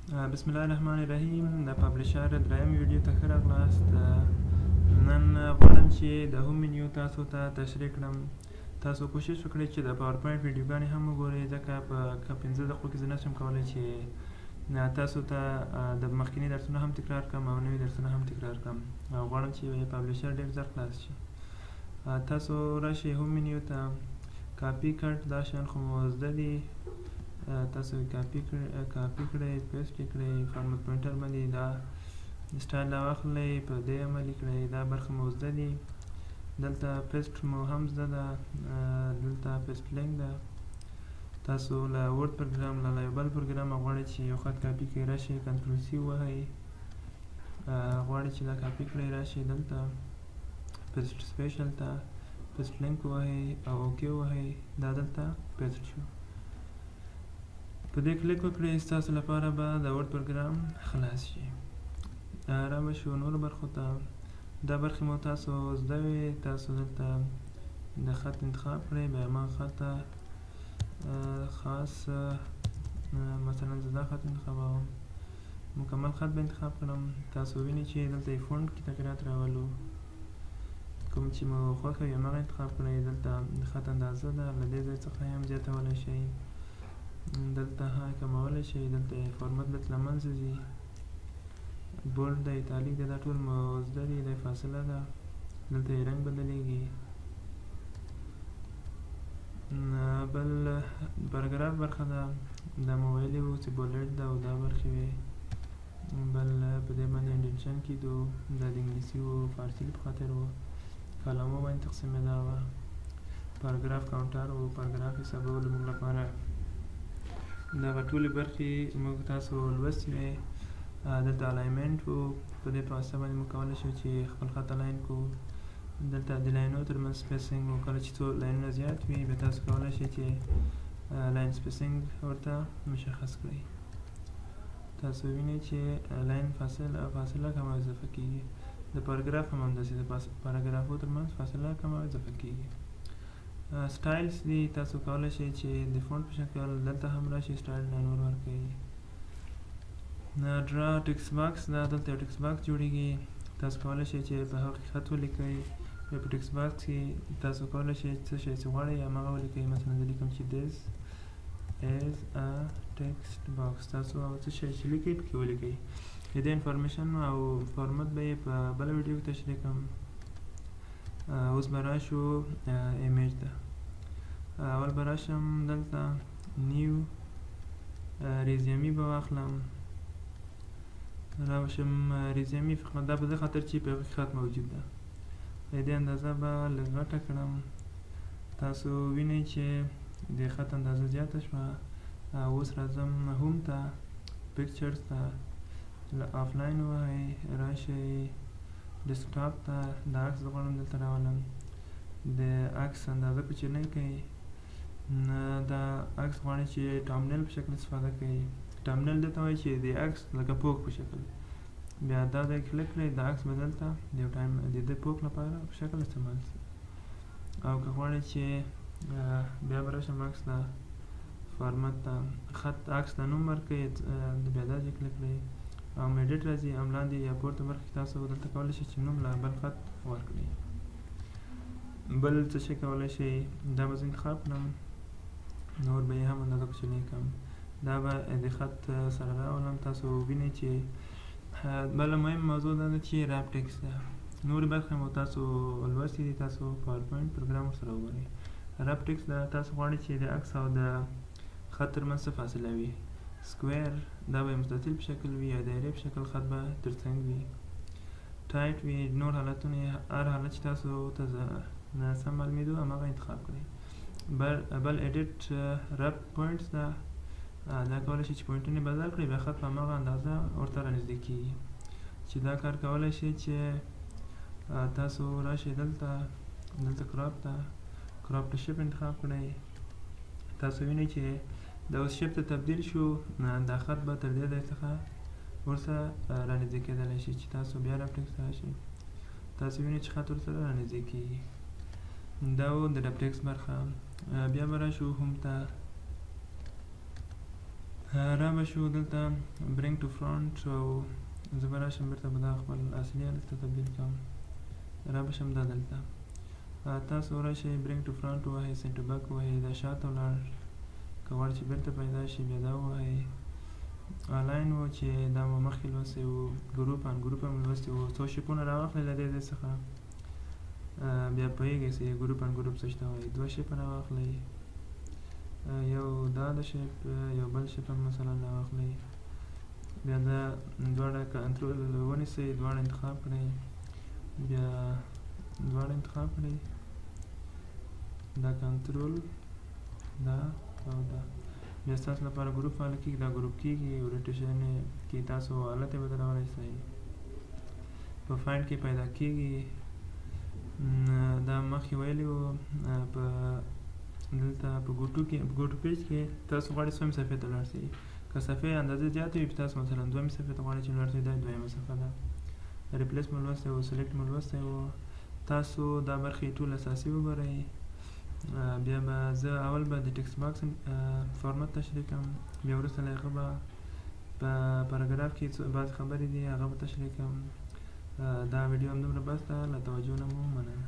بسم الله الرحمن الرحیم. د پبلشر دریم ویډیو ته ښه راغلاست. نن غواړم چې د هوم منیو تاسو ته تشریح کړم. تاسو کوشش وکړئ چې د پاور پوینټ ویډیوګانې هم وګورئ، ځکه په 15 دقیقو کې زه نشم کولی چې تاسو ته د مخکیني درسونه هم تکرار کړم او نوي درسونه هم تکرار کړم، او غواړم چې پبلشر ډېر زر خلاص شي. تاسو راشئ هوم منیو ته، کاپي کټ دا شیان خو مو زده دي، تاسو کاپي کړئ، پیسټ کړئ، فارمټ پوینټر باندې دا سټایل راواخلئ، په دې عملي کړئ، دا برخه مو زده دي. دلته پیسټ مو هم زده ده، دلته پیسټ لینک ده. تاسو له ورډ پروګرام له یو بل پروګرام غواړئ چې یو خط کاپي کړئ، راشئ کنټرول سی ووهئ، غواړئ چې دا کاپي کړئ، راشئ دلته پیسټ سپیشل ته پیسټ لینک ووهئ او اوکې ووهئ، دا دلته پیسټ شو. په دې کلیک وکړئ، ستاسو لپاره به د ورډ پروګرام خلاص شي. را به شو نورو برخو ته. دا برخې مو تاسو زده وي. تاسو دلته د خط انتخاب کړئ، بیا هماغه خط ته خاص مثلا زه دا خط انتخابوم، مکمل خط به انتخاب کړم. تاسو وینئ چې دلته یې فونټ کې تغیرات راولو، کوم چې مو خوښه وي هماغه انتخاب کړئ. دلته د خط اندازه ده، له دې ځای څخه هم زیاتولی شئ، دلته کمولی شئ، دلته فارمټ دلته له منځه ځي، بولډ ده، ایتالیک ده، دا ټول مو زده دي. دا فاصله ده، دلته یې رنګ بدلیږي. بل پاراګراف برخه ده، دا مو ویلي وو چې بولډ ده او دا برخې وې. بل په دې باندې انډنشن کېدو، دا د انګلیسي وو، فارسي په خاطر وو، کالمو باندې تقسیمېدا وه، پاراګراف کاونټر وو، پاراګراف حسابولو موږ لپاره. دغه ټولې برخې موږ تاسو لوستې وې. دلته الاینمنټ وو، په دې په واسطه باندې موږ کولی شو چې خپل خط الاین کړو. دلته د لاینونو ترمنځ سپیسینګ وو، کله چې څو لاینونه زیات وي بیا تاسو کولی شئ چې لاین سپیسینګ ورته مشخص کړئ. تاسو وینئ چې لاین فاصله کم او اضافه کېږي. د پاراګراف هم همداسې د پاراګرافو ترمنځ فاصله کم او اضافه کېږي. سټایلز دي، تاسو کولی شئ چې د فونټ په شکل دلته هم راشئ، سټایل نور ورکړئ. ډرا ټکسټ باکس دا دلته یو ټکسټ باکس جوړیږي، تاسو کولی شئ چې په هغه کې خط ولیکئ. بیا په ټکسټ باکس کې تاسو کولی شئ څه شی چې غواړئ هماغه ولیکئ. مثلا زه لیکم چې this is a text box، تاسو څه شی چې لیکئ پکې ولیکئ. د دې انفارمیشن او فارمټ به یې په بله ویډیو کې تشریح کړم. اوس به راشو ایمیج ته. اول به راشم دلته نیو ریزیومي به واخلم، راشم ریزیومي، فقط دا په دې خاطر چې په هغې کې خط موجود ده. د دې اندازه به لږ غټه کړم. تاسو وینئ چې د خط اندازه زیاته شوه. اوس راځم هوم ته، پکچرز ته، آفلاین ووهئ، راشئ ډیسکټاپ ته، دا عکس زه غواړم دلته راولم. د عکس اندازه کوچنۍ کړئ. دا عکس غواړئ چې ټامنیل په شکل استفاده کړئ. ټامنیل دې ته وایي چې د عکس لکه پوک په شکل. بیا دا ځای کلیک کړئ، د عکس به دلته د یو ټایم د دې پوک لپاره په شکل استعمال شي. او که غواړئ چې بیا به راشم عکس ته، فارمټ ته، خط عکس ته نوم ورکړئ، بیا دا ځای کلیک کړئ او ایډیټ راځي، هم لاندې یا پورته برخه کې تاسو دلته کولی شئ چې نوم له بل خط ورکړئ. بل څه شی کولی شئ، دا به زه انتخاب کړم، نور به یې هم اندازه کوچنۍ کړم، دا به د خط سره راولم. تاسو وینئ چې بله مهم موضوع دا ده چې ریپ ټکسټ ده. نورې برخې مو تاسو لوستې دي، تاسو پاور پوینټ پروګرام ورسره وګورئ. ریپ ټکسټ ده، تاسو غواړئ چې د عکس او د خط ترمنځ څه فاصله وي. سکویر دا به مستطیل په شکل وي، یا دایرې په شکل خط به ترڅنګ وي. ټایټ وي، نور حالتونه هر حالت چې تاسو ته سم معلومېدو هماغه انتخاب کړئ. بل ایډیټ ریپ پوینټس ده، دا کولی شئ چې پوینټونه بدل کړئ، بیا خط په هماغه اندازه ورته رانږدې کېږي. چې دا کار کولی شئ چې تاسو راشئ دلته کراپ ته، کراپ ته شیپ انتخاب کړئ. تاسو وینئ چې دا اوس شیپ ته تبدیل شو، دا خط به تر دې ځای څخه ورسره رانږدې کېدلی شي. چې تاسو بیا ریپ ټکسټ ته راشئ، تاسو وینئ چې خط ورسره رانږدې کېږي. دا و د ریپ ټکسټ برخه. بیا به راشو هوم ته. را به شو دلته برینګ ټو فرانټ او زه به راشم بیرته به دا خپل اصلي حالت ته تبدیل کړم. را به شم دا دلته تاسو راشئ برینګ ټو فرانټ ووهئ، سنټر بک ووهئ، دا شاته ولاړ که غواړئ چې بیرته پیدا شي بیا دا ووهئ. آنلاین و چې دا مو مخکې لوستی و، ګروپ ان ګروپ هم لوستی و. څو شیپونه راواخلئ له دې ځای څخه بیا پوهېږئ چې ګروپ ان ګروپ څه ته وایي. 2 شیپه راواخلئ، یو دا د شیپ یو بل شیپ هم مثلا راواخلئ، بیا دا دواړه کنټرول ونیسئ، دواړه انتخاب کړئ، بیا دواړه انتخاب کړئ، دا کنټرول دا او دا بیا ستاسو لپاره ګروپ فعال کېږي. دا ګروپ کېږي اورینټیشن کې تاسو حالت یې بدلولی شئ، په فایند کې پیدا کېږي. دا مخکې ویلي وو په دلته په ګوټو پیج کې تاسو غواړئ څومره صفحې ته ولاړ شئ. که صفحې اندازه زیاتې وي تاسو مثلا 2 صفحې ته غواړئ چې ولاړ شئ، دا 2مه صفحه ده. ریپلیس مو لوستی وو، سلیکټ مو لوستی وو. تاسو دا برخې ټول اساسي وګورئ. بیا به زه اول به د ټکسټ باکس فارمت تشریح کړم، بیا وروسته له هغه به په پاراګراف کې بعضې خبرې دي هغه به تشریح کړم. دا ویډیو همدومره بس ده، له توجه نه مو مننه.